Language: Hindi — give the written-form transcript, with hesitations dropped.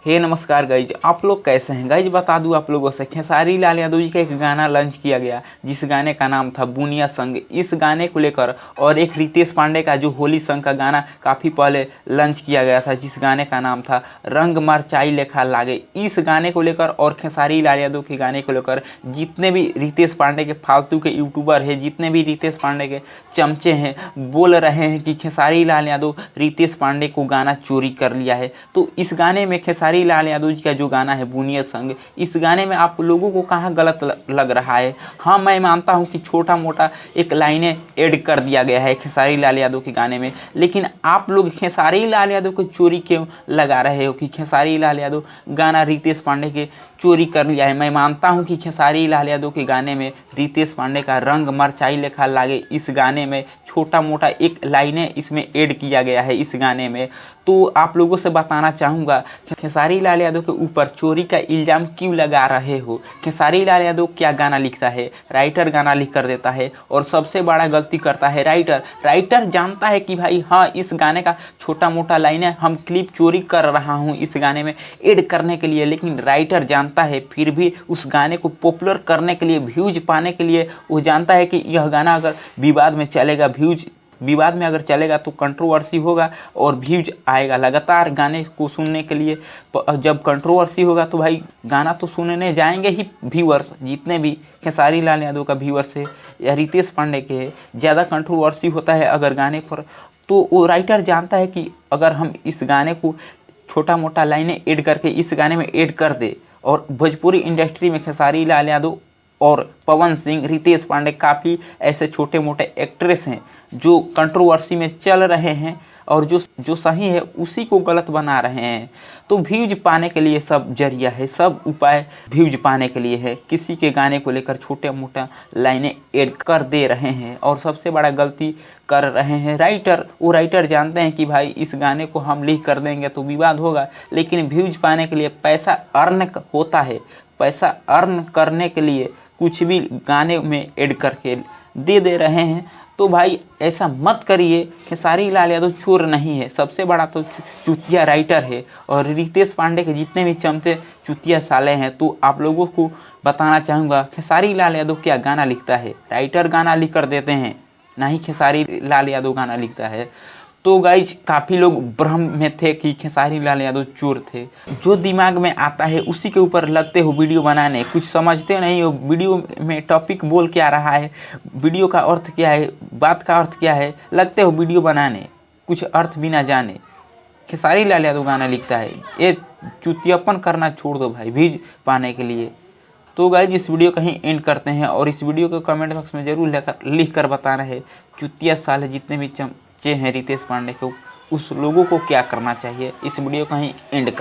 हे नमस्कार गाइज, आप लोग कैसे हैं गाइज। बता दूं आप लोगों से, खेसारी लाल यादव जी का एक गाना लॉन्च किया गया जिस गाने का नाम था बुनिया संग। इस गाने को लेकर और एक रितेश पांडे का जो होली संग का गाना काफ़ी पहले लॉन्च किया गया था जिस गाने का नाम था रंग मरचाई लेखा लागे। इस गाने को लेकर और खेसारी लाल यादव के गाने को लेकर जितने भी रितेश पांडे के फालतू के यूट्यूबर हैं, जितने भी रितेश पांडे के चमचे हैं, बोल रहे हैं कि खेसारी लाल यादव रितेश पांडे को गाना चोरी कर लिया है। तो इस गाने में खेसारी लाल यादव जी का जो गाना है बुनिया संग, इस गाने में आप लोगों को कहाँ गलत लग रहा है। हाँ, मैं मानता हूँ कि छोटा मोटा एक लाइनें ऐड कर दिया गया है खेसारी लाल यादव के गाने में, लेकिन आप लोग खेसारी लाल यादव को चोरी क्यों लगा रहे हो कि खेसारी लाल यादव गाना रितेश पांडे के चोरी कर लिया है। मैं मानता हूँ कि खेसारी लाल यादव के गाने में रितेश पांडे का रंग मरचाई लेखा लागे इस गाने में छोटा मोटा एक लाइनें इसमें ऐड किया गया है इस गाने में। तो आप लोगों से बताना चाहूँगा, खेसारी लाल यादव के ऊपर चोरी का इल्ज़ाम क्यों लगा रहे हो। खेसारी लाल यादव क्या गाना लिखता है, राइटर गाना लिख कर देता है और सबसे बड़ा गलती करता है राइटर जानता है कि भाई हाँ, इस गाने का छोटा मोटा लाइनें हम क्लिप चोरी कर रहा हूँ इस गाने में ऐड करने के लिए, लेकिन राइटर जानता है फिर भी उस गाने को पॉपुलर करने के लिए, व्यूज पाने के लिए वो जानता है कि यह गाना अगर विवाद में चलेगा, विवाद में अगर चलेगा तो कंट्रोवर्सी होगा और व्यूज आएगा लगातार गाने को सुनने के लिए। जब कंट्रोवर्सी होगा तो भाई गाना तो सुनने जाएंगे ही व्यूअर्स, जितने भी खेसारी लाल यादव का व्यूअर्स है या रितेश पांडे के है, ज़्यादा कंट्रोवर्सी होता है अगर गाने पर। तो वो राइटर जानता है कि अगर हम इस गाने को छोटा मोटा लाइनें ऐड करके इस गाने में ऐड कर दे, और भोजपुरी इंडस्ट्री में खेसारी लाल यादव और पवन सिंह, रितेश पांडे काफ़ी ऐसे छोटे मोटे एक्ट्रेस हैं जो कंट्रोवर्सी में चल रहे हैं और जो सही है उसी को गलत बना रहे हैं। तो व्यूज पाने के लिए सब जरिया है, सब उपाय व्यूज पाने के लिए है। किसी के गाने को लेकर छोटे मोटा लाइनें ऐड कर दे रहे हैं और सबसे बड़ा गलती कर रहे हैं राइटर। वो राइटर जानते हैं कि भाई इस गाने को हम लिख कर देंगे तो विवाद होगा, लेकिन व्यूज पाने के लिए पैसा अर्न होता है। पैसा अर्न करने के लिए कुछ भी गाने में ऐड करके दे रहे हैं। तो भाई ऐसा मत करिए। खेसारी लाल यादव चोर नहीं है, सबसे बड़ा तो चुतिया राइटर है और रितेश पांडे के जितने भी चमचे चुतिया साले हैं। तो आप लोगों को बताना चाहूँगा, खेसारी लाल यादव क्या गाना लिखता है, राइटर गाना लिख कर देते हैं, ना ही खेसारी लाल यादव गाना लिखता है। तो गाइज काफ़ी लोग भ्रम में थे कि खेसारी लाल यादव चोर थे। जो दिमाग में आता है उसी के ऊपर लगते हो वीडियो बनाने, कुछ समझते नहीं हो वीडियो में टॉपिक बोल क्या रहा है, वीडियो का अर्थ क्या है, बात का अर्थ क्या है, लगते हो वीडियो बनाने कुछ अर्थ भी ना जाने। खेसारी लाल यादव गाना लिखता है, ये चुतियापन करना छोड़ दो भाई व्यूज पाने के लिए। तो गाइज इस वीडियो का ही एंड करते हैं और इस वीडियो को कमेंट बॉक्स में ज़रूर लिख कर बताना है चुतिया साले जितने भी चमचे हैं रितेश पांडे को, उस लोगों को क्या करना चाहिए। इस वीडियो का ही एंड कर